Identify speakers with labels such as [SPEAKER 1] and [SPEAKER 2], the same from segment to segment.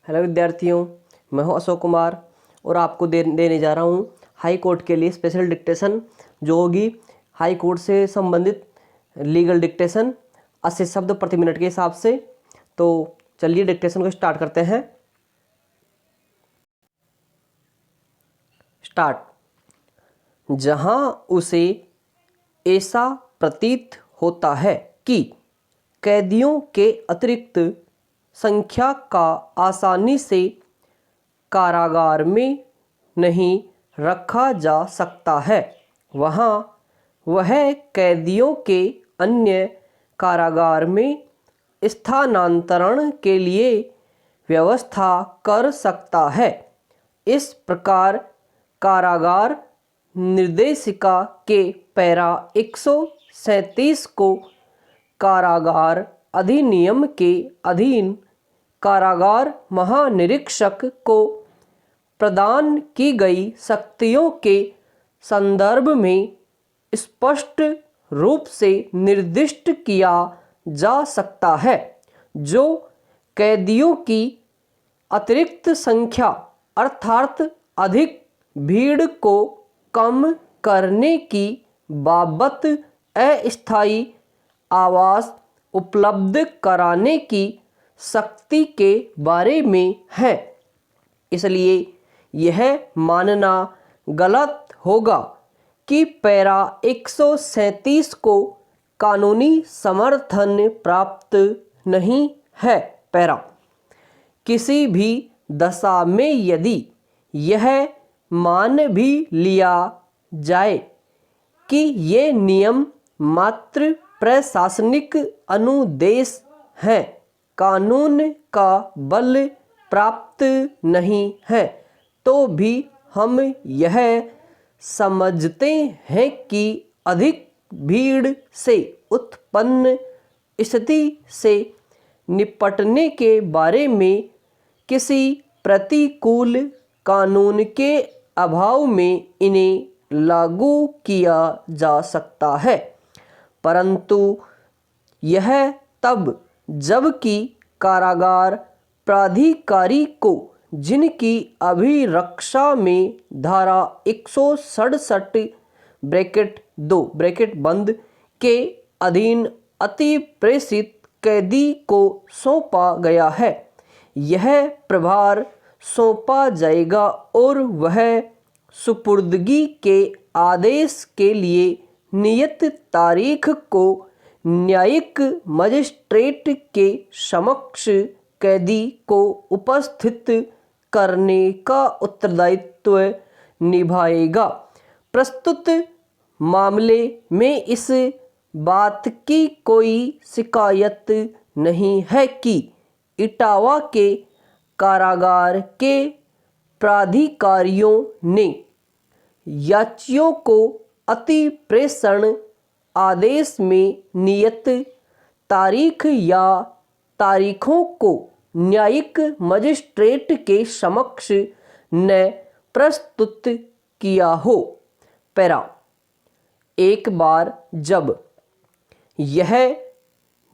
[SPEAKER 1] Hello विद्यार्थियों, मैं हूं अशोक कुमार और आपको देने जा रहा हूं हाई कोर्ट के लिए स्पेशल डिक्टेशन, जो होगी हाई कोर्ट से संबंधित लीगल डिक्टेशन 80 शब्द प्रति मिनट के हिसाब से। तो चलिए डिक्टेशन को स्टार्ट करते हैं। स्टार्ट। जहां उसे ऐसा प्रतीत होता है कि कैदियों के अतिरिक्त संख्या का आसानी से कारागार में नहीं रखा जा सकता है, वहाँ वह कैदियों के अन्य कारागार में स्थानांतरण के लिए व्यवस्था कर सकता है। इस प्रकार कारागार निर्देशिका के पैरा 137 को कारागार अधिनियम के अधीन कारागार महानिरीक्षक को प्रदान की गई शक्तियों के संदर्भ में स्पष्ट रूप से निर्दिष्ट किया जा सकता है, जो कैदियों की अतिरिक्त संख्या अर्थात अधिक भीड़ को कम करने की बाबत अस्थायी आवास उपलब्ध कराने की शक्ति के बारे में है। इसलिए यह मानना गलत होगा कि पैरा 137 को कानूनी समर्थन प्राप्त नहीं है। पैरा किसी भी दशा में यदि यह मान भी लिया जाए कि ये नियम मात्र प्रशासनिक अनुदेश हैं, कानून का बल प्राप्त नहीं है, तो भी हम यह समझते हैं कि अधिक भीड़ से उत्पन्न स्थिति से निपटने के बारे में किसी प्रतिकूल कानून के अभाव में इन्हें लागू किया जा सकता है, परंतु यह तब जबकि कारागार प्राधिकारी को जिनकी अभिरक्षा में धारा 167 (2) के अधीन अति प्रेषित कैदी को सौंपा गया है, यह प्रभार सौंपा जाएगा और वह सुपुर्दगी के आदेश के लिए नियत तारीख को न्यायिक मजिस्ट्रेट के समक्ष कैदी को उपस्थित करने का उत्तरदायित्व निभाएगा। प्रस्तुत मामले में इस बात की कोई शिकायत नहीं है कि इटावा के कारागार के प्राधिकारियों ने याचियों को अति प्रेषण आदेश में नियत तारीख या तारीखों को न्यायिक मजिस्ट्रेट के समक्ष न प्रस्तुत किया हो। पैरा एक बार जब यह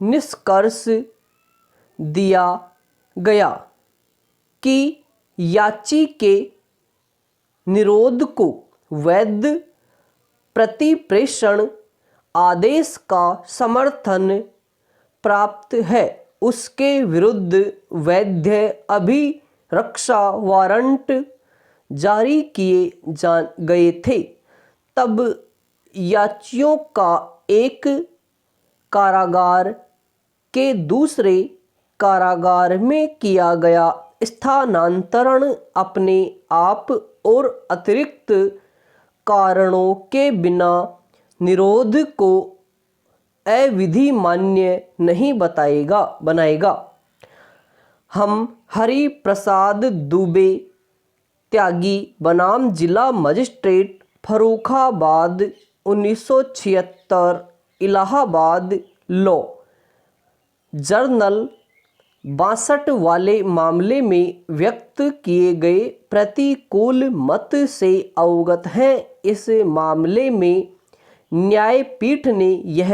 [SPEAKER 1] निष्कर्ष दिया गया कि याची के निरोध को वैध प्रतिप्रेषण आदेश का समर्थन प्राप्त है, उसके विरुद्ध वैध अभिरक्षा वारंट जारी किए गए थे, तब याचियों का एक कारागार के दूसरे कारागार में किया गया स्थानांतरण अपने आप और अतिरिक्त कारणों के बिना निरोध को अविधि मान्य नहीं बनाएगा। हम हरि प्रसाद दुबे त्यागी बनाम जिला magistrate Farrukhabad 1976 Allahabad law journal 62 वाले मामले में व्यक्त किए गए प्रतिकूल मत से अवगत हैं। इस मामले में न्यायपीठ ने यह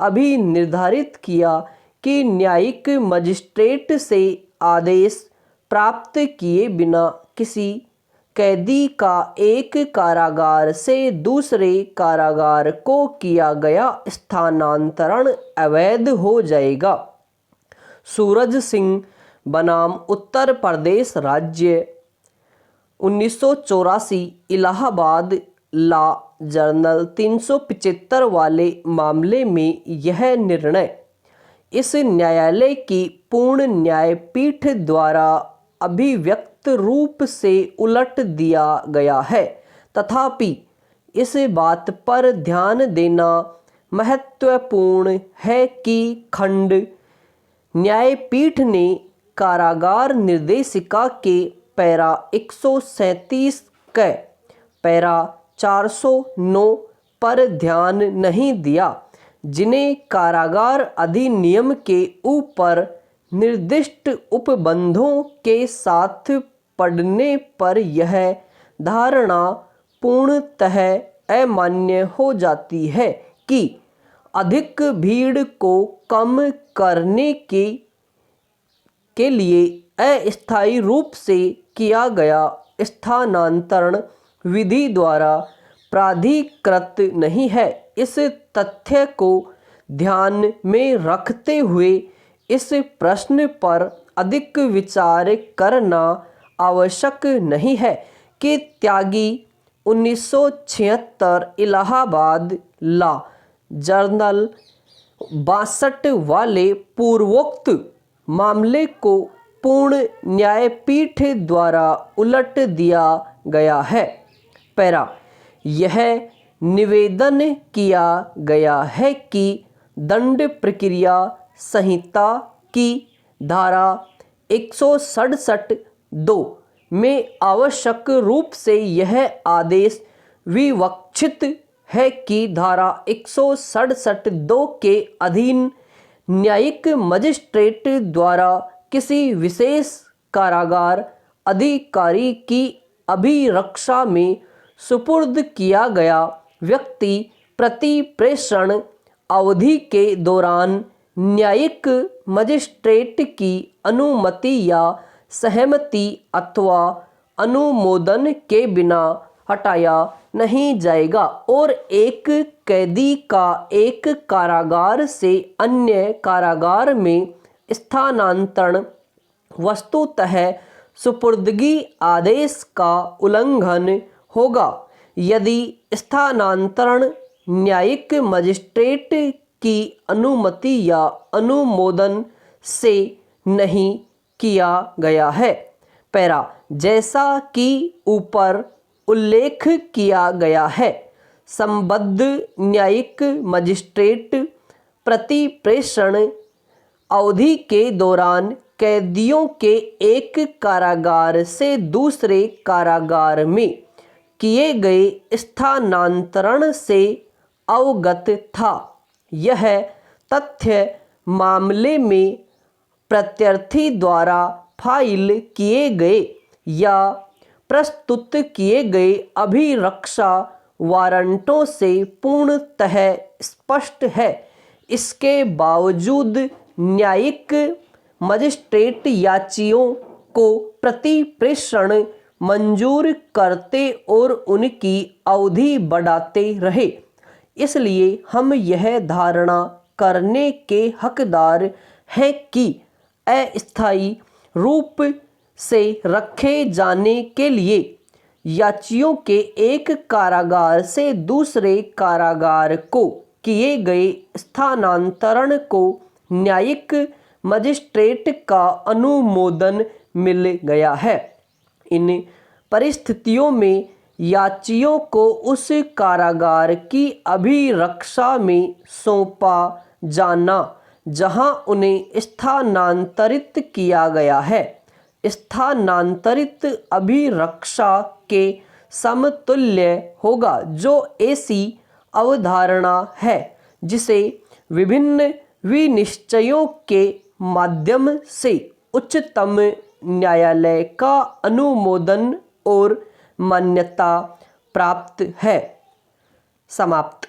[SPEAKER 1] अभी निर्धारित किया कि न्यायिक मजिस्ट्रेट से आदेश प्राप्त किए बिना किसी कैदी का एक कारागार से दूसरे कारागार को किया गया स्थानांतरण अवैध हो जाएगा। सूरज सिंह बनाम उत्तर प्रदेश राज्य 1984 इलाहाबाद लॉ जर्नल 375 वाले मामले में यह निर्णय इस न्यायालय की पूर्ण न्यायपीठ द्वारा अभिव्यक्त रूप से उलट दिया गया है। तथापि इस बात पर ध्यान देना महत्वपूर्ण है कि खंड न्यायपीठ ने कारागार निर्देशिका के पैरा 137 के पैरा 409 पर ध्यान नहीं दिया, जिन्हें कारागार अधिनियम के ऊपर निर्दिष्ट उपबंधों के साथ पढ़ने पर यह धारणा पूर्णतः अमान्य हो जाती है कि अधिक भीड़ को कम करने के लिए अस्थायी रूप से किया गया स्थानांतरण विधि द्वारा प्राधिकृत नहीं है। इस तथ्य को ध्यान में रखते हुए इस प्रश्न पर अधिक विचार करना आवश्यक नहीं है कि त्यागी 1976 इलाहाबाद लॉ जर्नल 62 वाले पूर्वोक्त मामले को पूर्ण न्यायपीठ द्वारा उलट दिया गया है। पैरा यह निवेदन किया गया है कि दंड प्रक्रिया संहिता की धारा 167(2) में आवश्यक रूप से यह आदेश विवक्षित है कि धारा 167(2) के अधीन न्यायिक मजिस्ट्रेट द्वारा किसी विशेष कारागार अधिकारी की अभिरक्षा में सुपुर्द किया गया व्यक्ति प्रतिप्रेषण अवधि के दौरान न्यायिक मजिस्ट्रेट की अनुमति या सहमति अथवा अनुमोदन के बिना हटाया नहीं जाएगा और एक कैदी का एक कारागार से अन्य कारागार में स्थानांतरण वस्तुतः सुपुर्दगी आदेश का उल्लंघन होगा यदि स्थानांतरण न्यायिक मजिस्ट्रेट की अनुमति या अनुमोदन से नहीं किया गया है। पैरा जैसा कि ऊपर उल्लेख किया गया है, संबद्ध न्यायिक मजिस्ट्रेट प्रतिप्रेषण अवधि के दौरान कैदियों के एक कारागार से दूसरे कारागार में किए गए स्थानांतरण से अवगत था। यह तथ्य मामले में प्रत्यर्थी द्वारा फाइल किए गए या प्रस्तुत किए गए अभिरक्षा वारंटों से पूर्णतः स्पष्ट है। इसके बावजूद न्यायिक मजिस्ट्रेट याचियों को प्रतिप्रेषण मंजूर करते और उनकी अवधि बढ़ाते रहे। इसलिए हम यह धारणा करने के हकदार हैं कि अस्थायी रूप से रखे जाने के लिए याचियों के एक कारागार से दूसरे कारागार को किए गए स्थानांतरण को न्यायिक मजिस्ट्रेट का अनुमोदन मिल गया है। इन परिस्थितियों में याचियों को उस कारागार की अभिरक्षा में सौंपा जाना जहां उन्हें स्थानांतरित किया गया है, स्थानांतरित अभिरक्षा के समतुल्य होगा, जो ऐसी अवधारणा है जिसे विभिन्न विनिश्चयों के माध्यम से उच्चतम न्यायालय का अनुमोदन और मान्यता प्राप्त है। समाप्त।